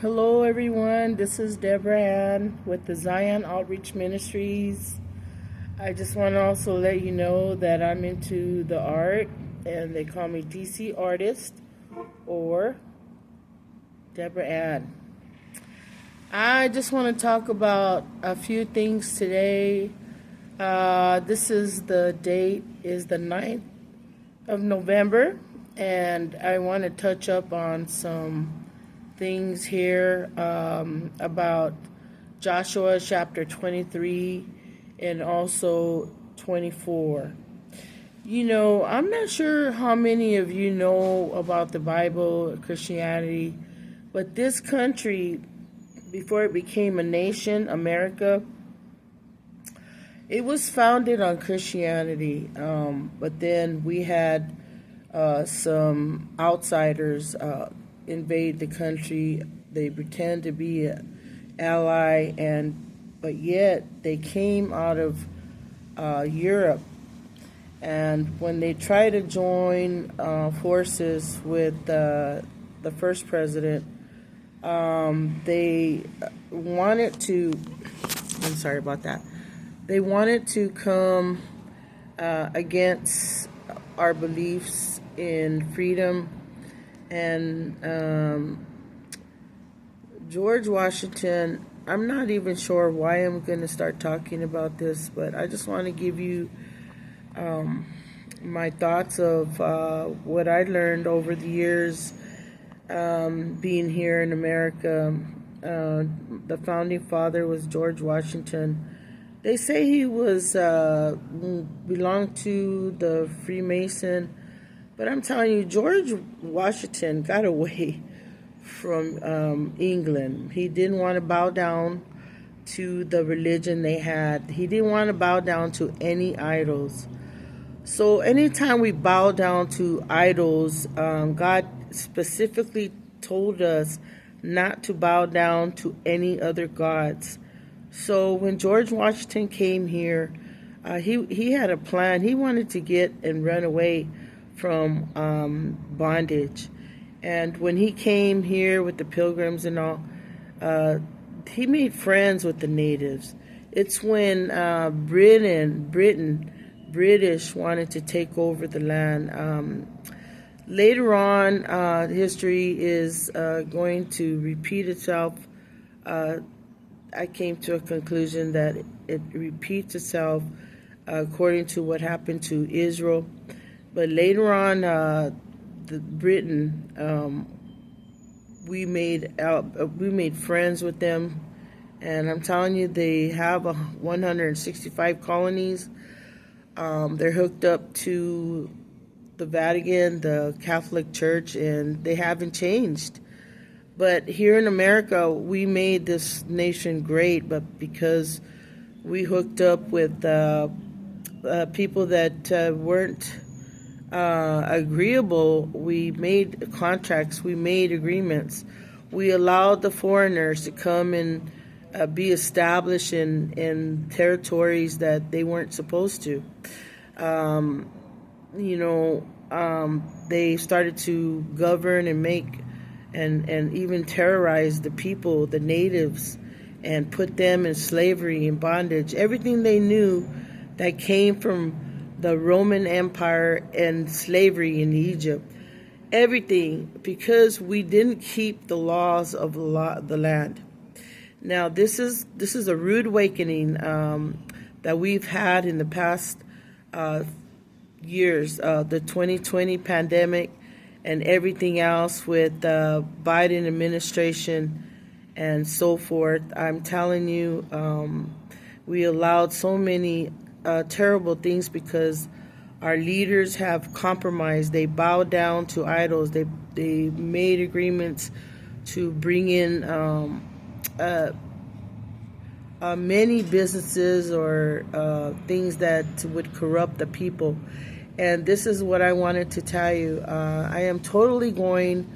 Hello, everyone. This is Deborah Ann with the Zion OutReach Ministries. I just want to also let you know that I'm into the art, and they call me DC Artist or Deborah Ann. I just want to talk about a few things today. This is the date is the 9th of November, and I want to touch up on some things here about Joshua chapter 23 and also 24. I'm not sure how many of you know about the Bible, Christianity, but this country, before it became a nation, America, it was founded on Christianity, but then we had some outsiders invade the country. They pretend to be an ally, but yet they came out of Europe. And when they tried to join forces with the first president, they wanted to. I'm sorry about that. They wanted to come against our beliefs in freedom. And George Washington, I'm not even sure why I'm going to start talking about this, but I just want to give you my thoughts of what I learned over the years being here in America. The founding father was George Washington. They say he was belonged to the Freemason. But I'm telling you, George Washington got away from England. He didn't want to bow down to the religion they had. He didn't want to bow down to any idols. So anytime we bow down to idols, God specifically told us not to bow down to any other gods. So when George Washington came here, he had a plan. He wanted to get and run away from bondage. And when he came here with the pilgrims and all, he made friends with the natives. It's when British wanted to take over the land. Later on, history is going to repeat itself. I came to a conclusion that it repeats itself according to what happened to Israel. But later on, Britain, we made friends with them, and I'm telling you, they have 165 colonies. They're hooked up to the Vatican, the Catholic Church, and they haven't changed. But here in America, we made this nation great, but because we hooked up with people that weren't agreeable, we made contracts, we made agreements. We allowed the foreigners to come and be established in territories that they weren't supposed to. They started to govern and make and even terrorize the people, the natives, and put them in slavery and bondage. Everything they knew that came from the Roman Empire and slavery in Egypt. Everything, because we didn't keep the laws of the land. Now, this is a rude awakening that we've had in the past years. The 2020 pandemic and everything else with the Biden administration and so forth. I'm telling you, we allowed so many terrible things because our leaders have compromised. They bowed down to idols. They made agreements to bring in many businesses or things that would corrupt the people. And this is what I wanted to tell you. I am totally going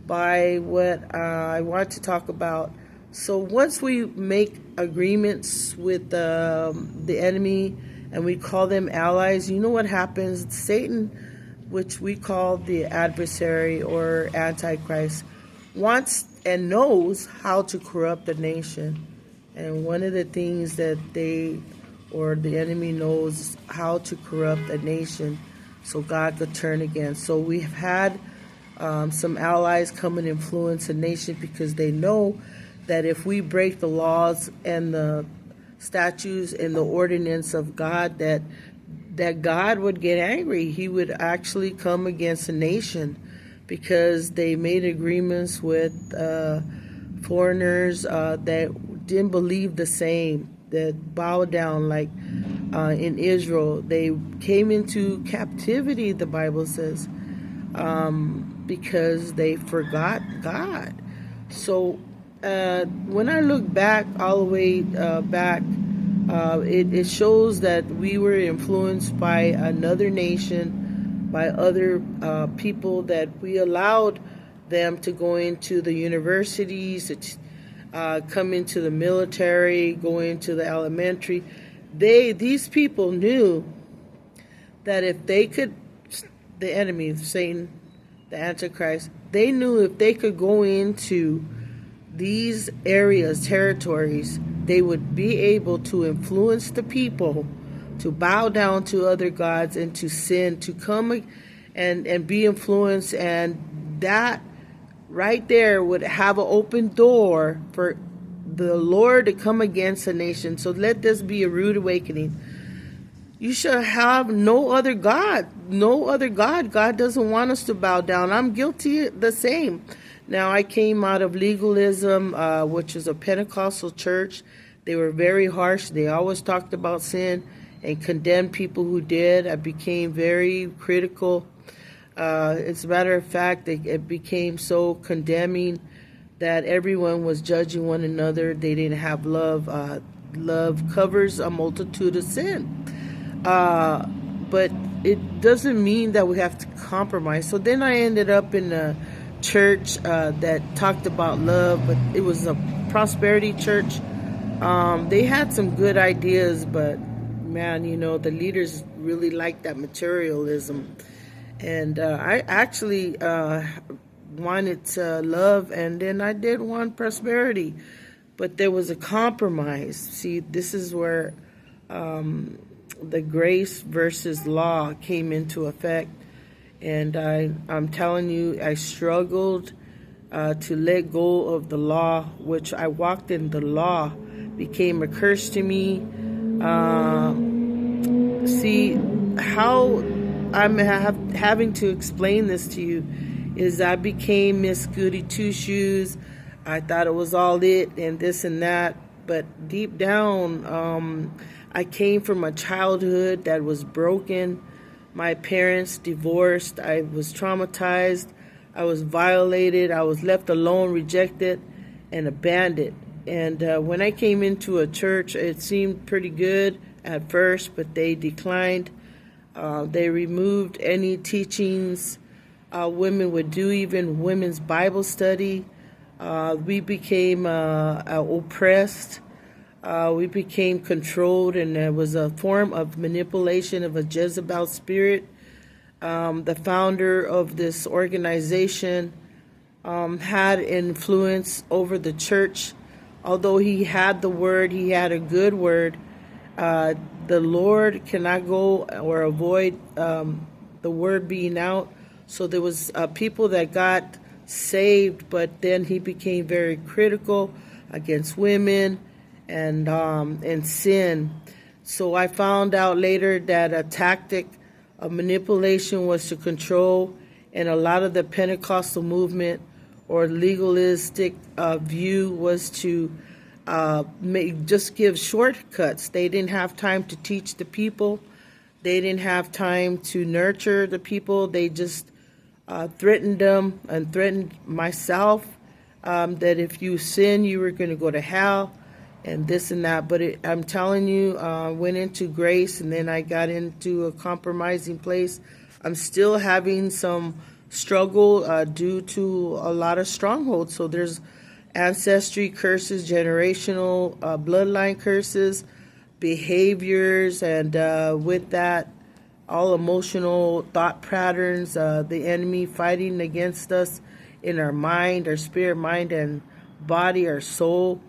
by what I want to talk about. So once we make agreements with the enemy and we call them allies, you know what happens? Satan, which we call the adversary or antichrist, wants and knows how to corrupt a nation. And one of the things that the enemy knows how to corrupt a nation so God could turn again. So we have had some allies come and influence a nation because they know that if we break the laws and the statutes and the ordinance of God, that God would get angry. He would actually come against a nation because they made agreements with foreigners that didn't believe the same, that bowed down, like in Israel. They came into captivity, the Bible says, because they forgot God. So when I look back, all the way back, it shows that we were influenced by another nation, by other people, that we allowed them to go into the universities, come into the military, go into the elementary. These people knew that if they could, the enemy, Satan, the Antichrist, they knew if they could go into these areas, territories, they would be able to influence the people to bow down to other gods and to sin, to come and be influenced. And that right there would have an open door for the Lord to come against a nation. So let this be a rude awakening. You should have no other God. No other God. God doesn't want us to bow down. I'm guilty the same. Now, I came out of legalism, which is a Pentecostal church. They were very harsh. They always talked about sin and condemned people who did. I became very critical. As a matter of fact, it became so condemning that everyone was judging one another. They didn't have love. Love covers a multitude of sin. But it doesn't mean that we have to compromise. So then I ended up in a church that talked about love, but it was a prosperity church. They had some good ideas, but man, the leaders really liked that materialism. And I actually wanted love, and then I did want prosperity, but there was a compromise. See, this is where the grace versus law came into effect. And I'm telling you, I struggled to let go of the law, which I walked in the law, became a curse to me. See, how I'm having to explain this to you is I became Miss Goody Two-Shoes. I thought it was all it and this and that. But deep down, I came from a childhood that was broken. My parents divorced. I was traumatized. I was violated. I was left alone, rejected, and abandoned. And when I came into a church, it seemed pretty good at first, but they declined. They removed any teachings women would do, even women's Bible study. We became oppressed. We became controlled, and there was a form of manipulation of a Jezebel spirit. The founder of this organization had influence over the church. Although he had the word, he had a good word. The Lord cannot go or avoid the word being out. So there was people that got saved, but then he became very critical against women and sin. So I found out later that a tactic of manipulation was to control, and a lot of the Pentecostal movement or legalistic view was to just give shortcuts. They didn't have time to teach the people. They didn't have time to nurture the people. They just threatened them and threatened myself that if you sin, you were going to go to hell and this and that. But I'm telling you, went into grace, and then I got into a compromising place. I'm still having some struggle due to a lot of strongholds. So there's ancestry curses, generational bloodline curses, behaviors, and with that, all emotional thought patterns, the enemy fighting against us in our mind, our spirit, mind, and body, our soul.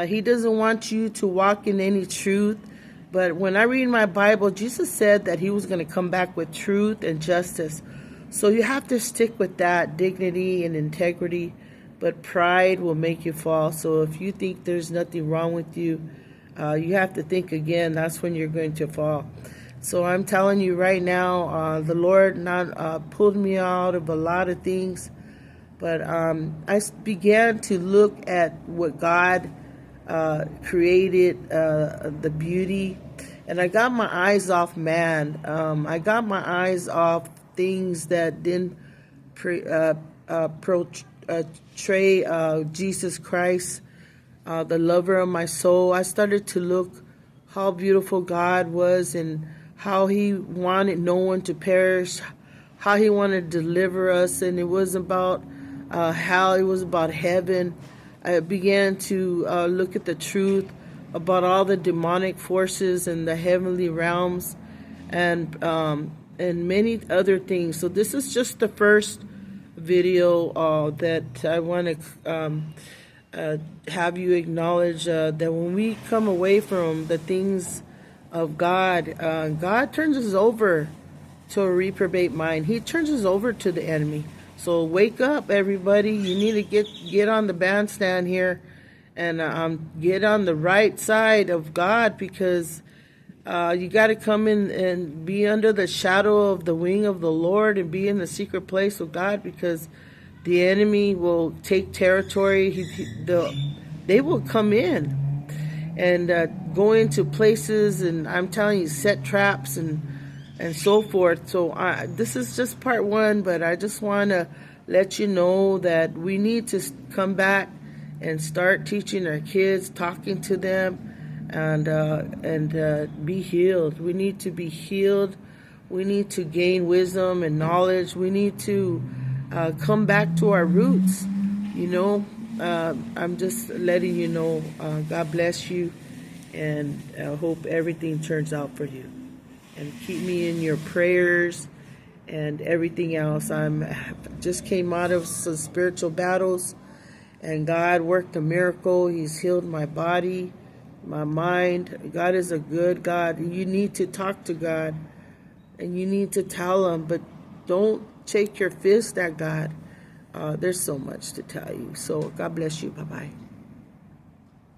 He doesn't want you to walk in any truth. But when I read my Bible, Jesus said that he was going to come back with truth and justice. So you have to stick with that, dignity and integrity. But pride will make you fall. So if you think there's nothing wrong with you, you have to think again. That's when you're going to fall. So I'm telling you right now, the Lord not pulled me out of a lot of things. But I began to look at what God created, the beauty. And I got my eyes off man. I got my eyes off things that didn't portray Jesus Christ, the lover of my soul. I started to look how beautiful God was and how he wanted no one to perish, how he wanted to deliver us. And it wasn't about hell, it was about heaven. I began to look at the truth about all the demonic forces in the heavenly realms and many other things. So this is just the first video that I want to have you acknowledge that when we come away from the things of God, God turns us over to a reprobate mind. He turns us over to the enemy. So wake up, everybody. You need to get on the bandstand here and get on the right side of God, because you got to come in and be under the shadow of the wing of the Lord and be in the secret place of God, because the enemy will take territory. They will come in and go into places, and I'm telling you, set traps and so forth. So this is just part one, but I just want to let you know that we need to come back and start teaching our kids, talking to them, and be healed. We need to be healed. We need to gain wisdom and knowledge. We need to come back to our roots. You know, I'm just letting you know. God bless you, and I hope everything turns out for you. And keep me in your prayers and everything else. Just came out of some spiritual battles, and God worked a miracle. He's healed my body, my mind. God is a good God. You need to talk to God, and you need to tell him, but don't shake your fist at God. There's so much to tell you. So God bless you. Bye-bye.